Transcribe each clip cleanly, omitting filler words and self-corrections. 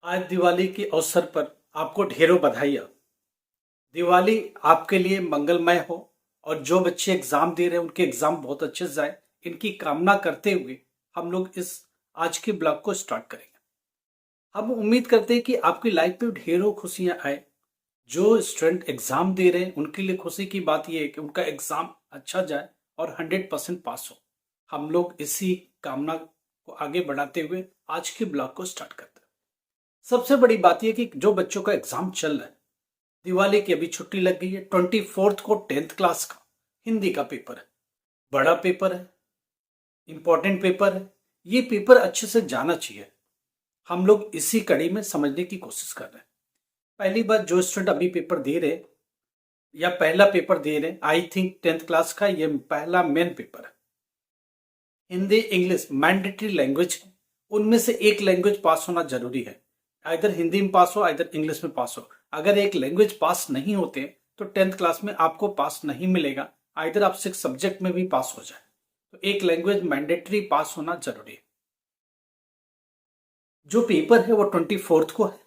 आज दिवाली के अवसर पर आपको ढेरों बधाइयाँ। दिवाली आपके लिए मंगलमय हो और जो बच्चे एग्जाम दे रहे हैं उनके एग्जाम बहुत अच्छे से जाए, इनकी कामना करते हुए हम लोग इस आज के ब्लॉग को स्टार्ट करेंगे। हम उम्मीद करते हैं कि आपकी लाइफ में ढेरों खुशियां आए। जो स्टूडेंट एग्जाम दे रहे हैं उनके लिए खुशी की बात यह है कि उनका एग्जाम अच्छा जाए और 100% पास हो। हम लोग इसी कामना को आगे बढ़ाते हुए आज के ब्लॉग को स्टार्ट करते हैं। सबसे बड़ी बात यह कि जो बच्चों का एग्जाम चल रहा है, दिवाली की अभी छुट्टी लग गई है। 24 को 10th क्लास का हिंदी का पेपर है। बड़ा पेपर है, इंपॉर्टेंट पेपर है। ये पेपर अच्छे से जाना चाहिए। हम लोग इसी कड़ी में समझने की कोशिश कर रहे हैं। पहली बात, जो स्टूडेंट अभी पेपर दे रहे या पहला पेपर दे रहे, आई थिंक 10th क्लास का ये पहला मेन पेपर है। हिंदी इंग्लिश मैंडेटरी लैंग्वेज है, उनमें से एक लैंग्वेज पास होना जरूरी है। इधर हिंदी में पास हो, इधर इंग्लिश में पास हो। अगर एक लैंग्वेज पास नहीं होते तो 10th क्लास में आपको पास नहीं मिलेगा। इधर आप 6 सब्जेक्ट में भी पास हो जाए, तो एक लैंग्वेज मैंडेटरी पास होना जरूरी है। जो पेपर है वो 24 को है।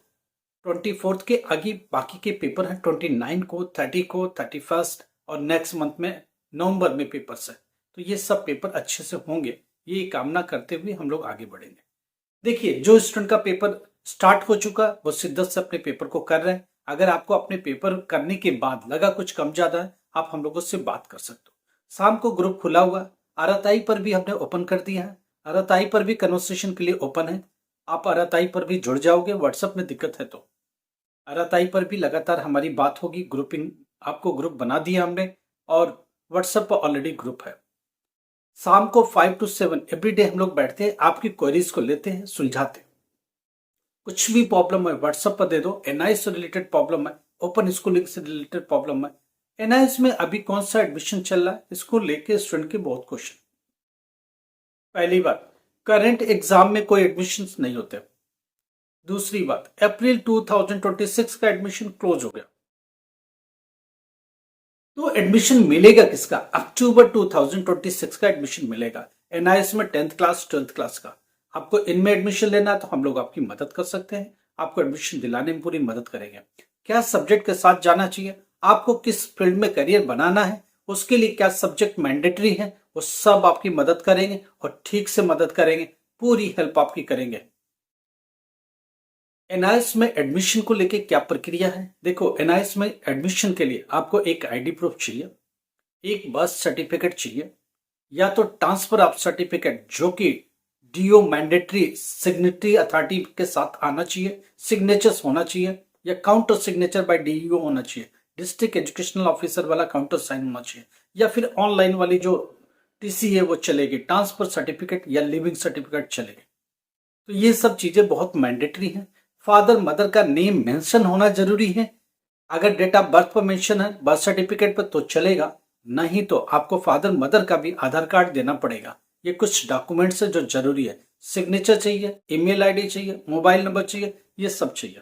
24 के आगे बाकी के पेपर है 29 को, 30 को, 31 और नेक्स्ट मंथ में नवंबर में पेपर्स है। तो ये सब पेपर अच्छे से होंगे, ये कामना करते हुए हम लोग आगे बढ़ेंगे। देखिए, जो स्टूडेंट का पेपर स्टार्ट हो चुका वो शिद्दत से अपने पेपर को कर रहे हैं। अगर आपको अपने पेपर करने के बाद लगा कुछ कम ज्यादा है, आप हम लोगों से बात कर सकते हो। शाम को ग्रुप खुला हुआ, आरएतआई पर भी हमने ओपन कर दिया है। आरएतआई पर भी कन्वर्सेशन के लिए ओपन है। आप आरएतआई पर भी जुड़ जाओगे। व्हाट्सएप में दिक्कत है तो आरएतआई पर भी लगातार हमारी बात होगी। ग्रुपिंग, आपको ग्रुप बना दिया हमने और व्हाट्सएप पर ऑलरेडी ग्रुप है। शाम को 5 to 7 एवरीडे हम लोग बैठते हैं, आपकी क्वेरीज को लेते हैं, सुलझाते हैं। कुछ भी प्रॉब्लम है व्हाट्सएप पर दे दो। एनआईएस से रिलेटेड प्रॉब्लम है, ओपन स्कूलिंग से रिलेटेड प्रॉब्लम है, एनआईएस में अभी कौन सा एडमिशन चल रहा है, इसको लेके स्टूडेंट के बहुत क्वेश्चन। पहली बात, करंट एग्जाम में कोई एडमिशन नहीं होते। दूसरी बात, अप्रैल 2026 का एडमिशन क्लोज हो गया, तो एडमिशन मिलेगा किसका? अक्टूबर 2026 का एडमिशन मिलेगा। एनआईएस में 10th क्लास 12th क्लास का। आपको इनमें एडमिशन लेना है तो हम लोग आपकी मदद कर सकते हैं, आपको एडमिशन दिलाने में पूरी मदद करेंगे। क्या सब्जेक्ट के साथ जाना चाहिए, आपको किस फील्ड में करियर बनाना है, उसके लिए क्या सब्जेक्ट मैंडेटरी है, वो सब आपकी मदद करेंगे और ठीक से मदद करेंगे, पूरी हेल्प आपकी करेंगे। एनआईएस में एडमिशन को लेके क्या प्रक्रिया है? देखो, एनआईएस में एडमिशन के लिए आपको एक आईडी प्रूफ चाहिए, एक बर्थ सर्टिफिकेट चाहिए, या तो ट्रांसफर ऑफ सर्टिफिकेट जो कि डीओ मैंडेटरी सिग्नेटरी अथॉरिटी के साथ आना चाहिए, सिग्नेचर्स होना चाहिए, या काउंटर सिग्नेचर बाय डीईओ होना चाहिए, डिस्ट्रिक्ट एजुकेशनल ऑफिसर वाला काउंटर साइन होना चाहिए, या फिर ऑनलाइन वाली जो टीसी है वो चलेगी, ट्रांसफर सर्टिफिकेट या लिविंग सर्टिफिकेट चलेगी। तो ये सब चीजें बहुत मैंडेटरी हैं। फादर मदर का नेम मेंशन होना जरूरी है। अगर डेट ऑफ बर्थ पर मेंशन है बर्थ सर्टिफिकेट पर तो चलेगा, नहीं तो आपको फादर मदर का भी आधार कार्ड देना पड़ेगा। ये कुछ डॉक्यूमेंट्स है जो जरूरी है। सिग्नेचर चाहिए, ईमेल आईडी चाहिए, मोबाइल नंबर चाहिए, ये सब चाहिए।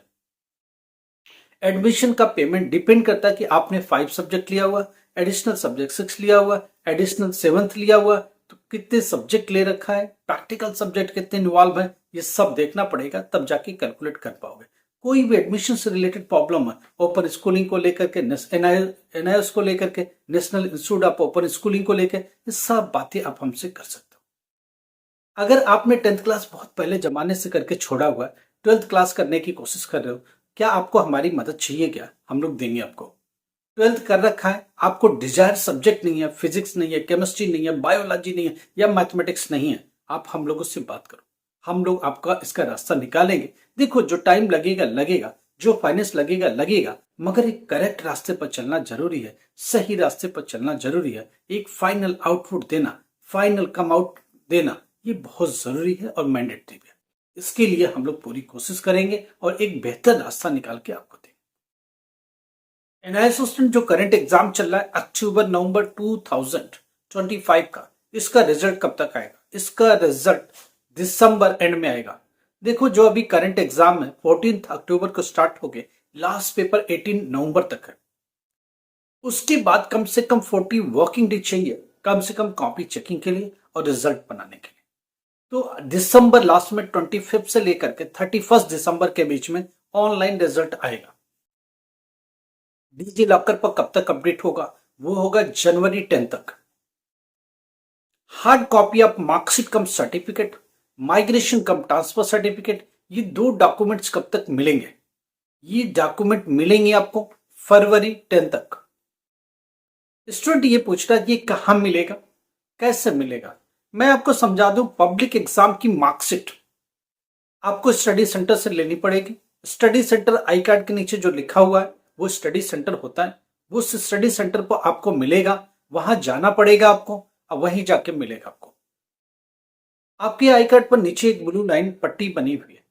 एडमिशन का पेमेंट डिपेंड करता है कि आपने 5 सब्जेक्ट लिया हुआ, एडिशनल सब्जेक्ट 6 लिया हुआ, एडिशनल 7th लिया हुआ, तो कितने सब्जेक्ट ले रखा है, प्रैक्टिकल सब्जेक्ट कितने इन्वॉल्व है, ये सब देखना पड़ेगा, तब जाके कैलकुलेट कर पाओगे। कोई भी एडमिशन से रिलेटेड प्रॉब्लम है, ओपन स्कूलिंग को लेकर के, एनआईएस को लेकर के, national institute of open schooling को लेकर, ये सब बातें आप हमसे कर सकते हो। अगर आपने 10th क्लास बहुत पहले जमाने से करके छोड़ा हुआ है, 12th क्लास करने की कोशिश कर रहे हो, क्या आपको हमारी मदद चाहिए? क्या हम लोग देंगे आपको। 12th कर रखा है, आपको डिजायर सब्जेक्ट नहीं है, फिजिक्स नहीं है, केमिस्ट्री नहीं है, बायोलॉजी नहीं है, या मैथमेटिक्स नहीं है, आप हम लोगों से बात करो, हम लोग आपका इसका रास्ता निकालेंगे। देखो, जो टाइम लगेगा लगेगा, जो फाइनेंस लगेगा लगेगा, मगर एक करेक्ट रास्ते पर चलना जरूरी है, सही रास्ते पर चलना जरूरी है। एक फाइनल आउटपुट देना, फाइनल कम आउट देना, ये बहुत जरूरी है और मैंडेटरी है। इसके लिए हम लोग पूरी कोशिश करेंगे और एक बेहतर रास्ता निकाल के आपको देंगे। एनआईएस स्टूडेंट जो करंट एग्जाम चल रहा है अक्टूबर नवंबर 2025 का, इसका रिजल्ट कब तक आएगा? इसका रिजल्ट दिसंबर एंड में आएगा। देखो, जो अभी करंट एग्जाम है 14 अक्टूबर को स्टार्ट हो गए, लास्ट पेपर 18 नवंबर तक है। उसके बाद कम से कम 40 वर्किंग डे चाहिए, कम से कम कॉपी चेकिंग के लिए और रिजल्ट बनाने के लिए। तो दिसंबर लास्ट में 25 से लेकर के 31 दिसंबर के बीच में ऑनलाइन रिजल्ट आएगा। डिजी लॉकर पर कब तक कंप्लीट होगा? वो होगा जनवरी 10 तक। Hard copy of marksheet come certificate, migration come transfer certificate, ये 2 डॉक्यूमेंट्स कब तक मिलेंगे? ये डॉक्यूमेंट मिलेंगे आपको फरवरी 10 तक। स्टूडेंट ये पूछ रहा है ये कहां मिलेगा, कैसे मिलेगा? मैं आपको समझा दूं, पब्लिक एग्जाम की मार्कशीट आपको स्टडी सेंटर से लेनी पड़ेगी। स्टडी सेंटर आई कार्ड के नीचे जो लिखा हुआ है वो स्टडी सेंटर होता है। वो स्टडी सेंटर पर आपको मिलेगा, वहां जाना पड़ेगा आपको और वहीं जाके मिलेगा आपको। आपके आई कार्ड पर नीचे एक ब्लू लाइन पट्टी बनी हुई है,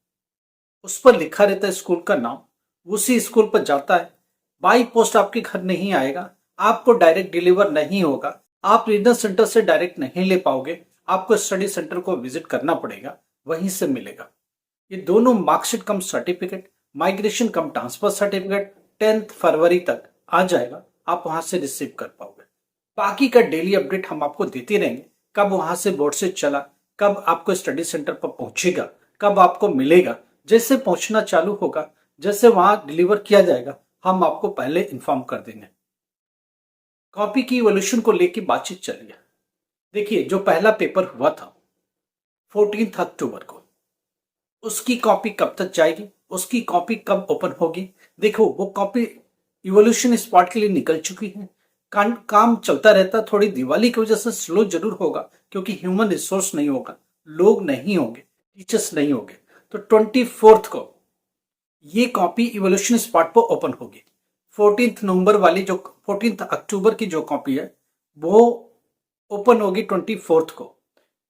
उस पर लिखा रहता है स्कूल का नाम। उसी स्कूल पर जाता है, बाई पोस्ट आपके घर नहीं आएगा, आपको डायरेक्ट डिलीवर नहीं होगा, आप रीजनल सेंटर से डायरेक्ट नहीं ले पाओगे, आपको स्टडी सेंटर को विजिट करना पड़ेगा, वहीं से मिलेगा। ये दोनों मार्कशीट कम सर्टिफिकेट, माइग्रेशन कम ट्रांसफर सर्टिफिकेट 10 फरवरी तक आ जाएगा, आप वहां से रिसीव कर पाओगे। बाकी का डेली अपडेट हम आपको देते रहेंगे, कब वहां से बोर्ड से चला, कब आपको स्टडी सेंटर पर पहुंचेगा, कब आपको मिलेगा। जैसे पहुंचना चालू होगा, जैसे वहां डिलीवर किया जाएगा, हम आपको पहले इन्फॉर्म कर देंगे। कॉपी की इवोल्यूशन को लेकर बातचीत चल रही है। देखिए, जो पहला पेपर हुआ था 14 अक्टूबर को, उसकी कॉपी कब तक जाएगी, उसकी कॉपी कब ओपन होगी? देखो, वो कॉपी इवोल्यूशन स्पॉट के लिए निकल चुकी है। काम चलता रहता, थोड़ी दिवाली की वजह से स्लो जरूर होगा क्योंकि ह्यूमन रिसोर्स नहीं होगा, लोग नहीं होंगे, टीचर्स नहीं होंगे। तो 24 को ये कॉपी इवोल्यूशन स्पॉट पर ओपन होगी। 14 नवंबर वाली जो 14 अक्टूबर की जो कॉपी है वो ओपन होगी 24 को।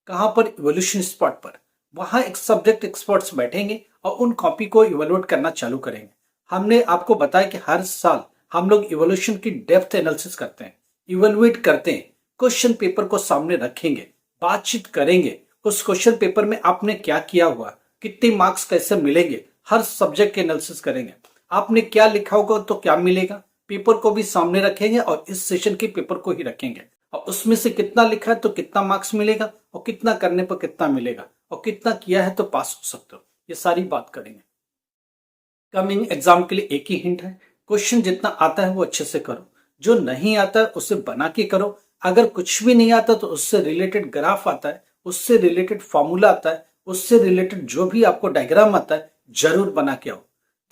कहां पर? इवोल्यूशन स्पॉट पर। वहां एक सब्जेक्ट एक्सपर्ट्स बैठेंगे और उन कॉपी को इवेलुएट करना चालू करेंगे। हमने आपको बताया कि हर साल हम लोग इवोल्यूशन की डेप्थ एनालिसिस करते हैं, इवेलुएट करते हैं, क्वेश्चन पेपर को सामने रखेंगे, बातचीत करेंगे, उस क्वेश्चन पेपर में आपने क्या किया हुआ, कितने मार्क्स कैसे मिलेंगे, हर सब्जेक्ट के एनालिसिस करेंगे। आपने क्या लिखा होगा तो क्या मिलेगा, पेपर को भी सामने रखेंगे और इस सेशन के पेपर को ही रखेंगे, और उसमें से कितना लिखा है तो कितना मार्क्स मिलेगा, और कितना करने पर कितना मिलेगा, और कितना किया है तो पास हो सकते हो, ये सारी बात करेंगे। कमिंग एग्जाम के लिए एक ही हिंट है, क्वेश्चन जितना आता है वो अच्छे से करो, जो नहीं आता है उसे बना के करो। अगर कुछ भी नहीं आता तो उससे रिलेटेड ग्राफ आता है, उससे रिलेटेड फॉर्मूला आता है, उससे रिलेटेड जो भी आपको डायग्राम आता है जरूर बना के आओ।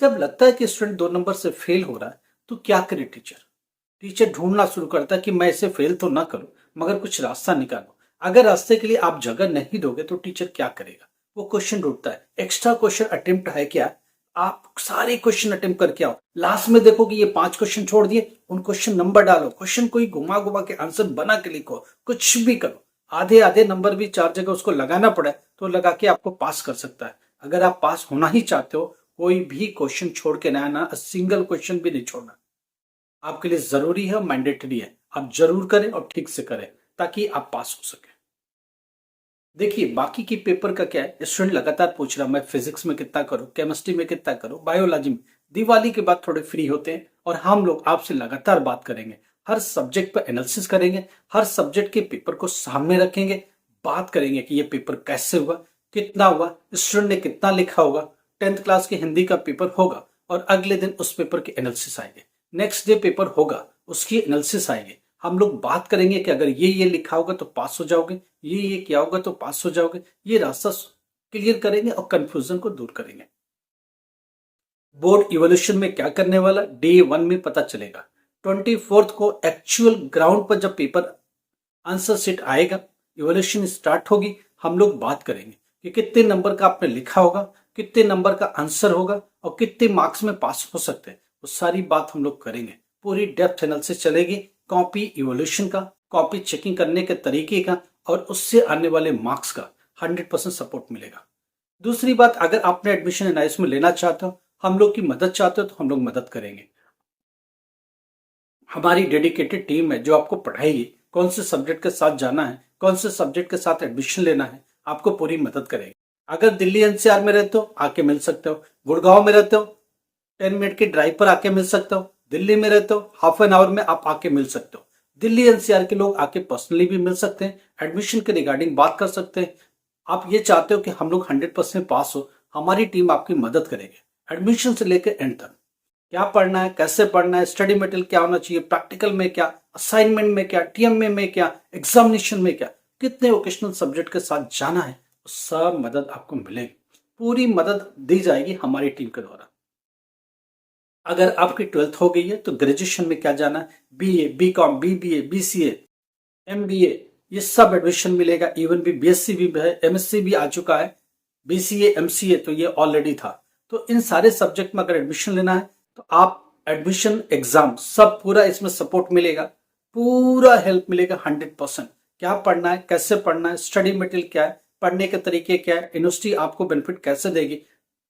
जब लगता है कि स्टूडेंट 2 नंबर से फेल हो रहा है तो क्या करे टीचर ढूंढना शुरू करता है कि मैं इसे फेल तो ना करूं मगर कुछ रास्ता निकालो। अगर रास्ते के लिए आप जगह नहीं दोगे तो टीचर क्या करेगा? वो क्वेश्चन ढूंढता है। एक्स्ट्रा क्वेश्चन अटेम्प्ट है क्या? आप सारे क्वेश्चन अटेम्प्ट करके आओ, लास्ट में देखो कि ये 5 क्वेश्चन छोड़ दिए, उन क्वेश्चन नंबर डालो, क्वेश्चन कोई घुमा घुमा के आंसर बना के लिखो, कुछ भी करो। आधे आधे नंबर भी 4 जगह उसको लगाना पड़े तो लगा के आपको पास कर सकता है। अगर आप पास होना ही चाहते हो, कोई भी क्वेश्चन छोड़ के ना आना, सिंगल क्वेश्चन भी नहीं छोड़ना, आपके लिए जरूरी है, मैंडेटरी है। आप जरूर करें और ठीक से करें ताकि आप पास हो सके। देखिए, बाकी की पेपर का क्या है, स्टूडेंट लगातार पूछ रहा मैं फिजिक्स में कितना करूं, केमिस्ट्री में कितना करूं, बायोलॉजी में। दिवाली के बाद थोड़े फ्री होते हैं और हम लोग आपसे लगातार बात करेंगे, हर सब्जेक्ट पर एनालिसिस करेंगे, हर सब्जेक्ट के पेपर को सामने रखेंगे, बात करेंगे कि ये पेपर कैसे हुआ, कितना हुआ, स्टूडेंट ने कितना लिखा होगा। 10th क्लास की हिंदी का पेपर होगा और अगले दिन उस पेपर के एनालिसिस आएंगे। नेक्स्ट डे पेपर होगा, उसकी एनालिसिस आएंगे। हम लोग बात करेंगे कि अगर ये लिखा होगा तो पास हो जाओगे, ये किया होगा तो पास हो जाओगे। ये रास्ता क्लियर करेंगे और कंफ्यूजन को दूर करेंगे। बोर्ड इवोल्यूशन में क्या करने वाला डे 1 में पता चलेगा। 24 को एक्चुअल ग्राउंड पर जब पेपर आंसर शीट आएगा, इवोल्यूशन स्टार्ट होगी, हम लोग बात करेंगे कि कितने नंबर का आपने लिखा होगा, कितने नंबर का आंसर होगा और कितने मार्क्स में पास हो सकते हैं। वो सारी बात हम लोग करेंगे। पूरी डेप्थ एनालिसिस चलेगी, कॉपी इवोल्यूशन का, कॉपी चेकिंग करने के तरीके का और उससे आने वाले मार्क्स का 100% सपोर्ट मिलेगा। दूसरी बात, अगर आपने एडमिशन एनआईएस में लेना चाहते हो, हम लोग की मदद चाहते हो तो हम लोग मदद करेंगे। हमारी डेडिकेटेड टीम है जो आपको पढ़ाएगी, कौन से सब्जेक्ट के साथ जाना है, कौन से सब्जेक्ट के साथ एडमिशन लेना है, आपको पूरी मदद करेंगे। अगर दिल्ली एनसीआर में रहते हो आके मिल सकते हो, गुड़गांव में रहते हो 10 मिनट की ड्राइव पर आके मिल सकते हो, दिल्ली में रहते हो हाफ एन आवर में आप आके मिल सकते हो। दिल्ली एनसीआर के लोग आके पर्सनली भी मिल सकते हैं, एडमिशन के रिगार्डिंग बात कर सकते हैं, आप ये चाहते हो कि हम लोग 100% पास हो, हमारी टीम आपकी मदद करेगी एडमिशन से लेकर एंड तक। क्या पढ़ना है, कैसे पढ़ना है, स्टडी मटेरियल क्या होना चाहिए, प्रैक्टिकल में क्या, असाइनमेंट में क्या, टीएमए में क्या, एग्जामिनेशन में क्या, कितने वोकेशनल सब्जेक्ट के साथ जाना है, सब मदद आपको मिलेगी। पूरी मदद दी जाएगी हमारी टीम के द्वारा। अगर आपकी 12th हो गई है तो ग्रेजुएशन में क्या जाना है, BA, BCom, BBA, BCA, MBA, ये सब एडमिशन मिलेगा। इवन भी बीएससी भी है, एमएससी भी आ चुका है, बीसीए, एमसीए तो ये ऑलरेडी था। तो इन सारे सब्जेक्ट में अगर एडमिशन लेना है तो आप एडमिशन एग्जाम सब पूरा इसमें सपोर्ट मिलेगा, पूरा हेल्प मिलेगा 100%। क्या पढ़ना है, कैसे पढ़ना है, स्टडी मटेरियल क्या है, पढ़ने के तरीके क्या है, यूनिवर्सिटी आपको बेनिफिट कैसे देगी,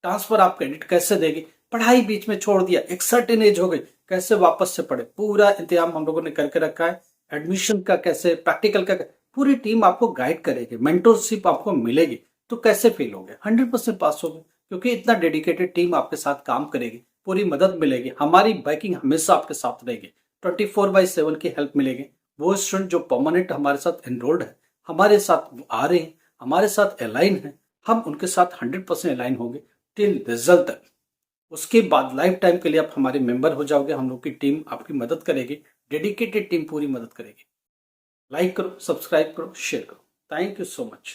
ट्रांसफर आप क्रेडिट कैसे देगी, पढ़ाई बीच में छोड़ दिया, एक सर्टेन एज हो गई, कैसे वापस से पढ़े, पूरा इंतजाम हम लोगों ने करके रखा है। एडमिशन का कैसे, प्रैक्टिकल का, पूरी टीम आपको गाइड करेगी, मेंटरशिप आपको मिलेगी। तो कैसे फेल हो गए, 100% पास हो गए, क्योंकि इतना डेडिकेटेड टीम आपके साथ काम करेगी, पूरी मदद मिलेगी, हमारी बैकिंग हमेशा आपके साथ रहेगी, 24/7 की हेल्प मिलेगी। वो स्टूडेंट जो परमानेंट हमारे साथ एनरोल्ड है, हमारे साथ आ रहे हैं, हमारे साथ अलाइन है, हम उनके साथ 100% अलाइन होंगे टिल रिजल्ट तक। उसके बाद लाइफ टाइम के लिए आप हमारे मेंबर हो जाओगे, हम लोग की टीम आपकी मदद करेगी, डेडिकेटेड टीम पूरी मदद करेगी। लाइक करो, सब्सक्राइब करो, शेयर करो। Thank you so much.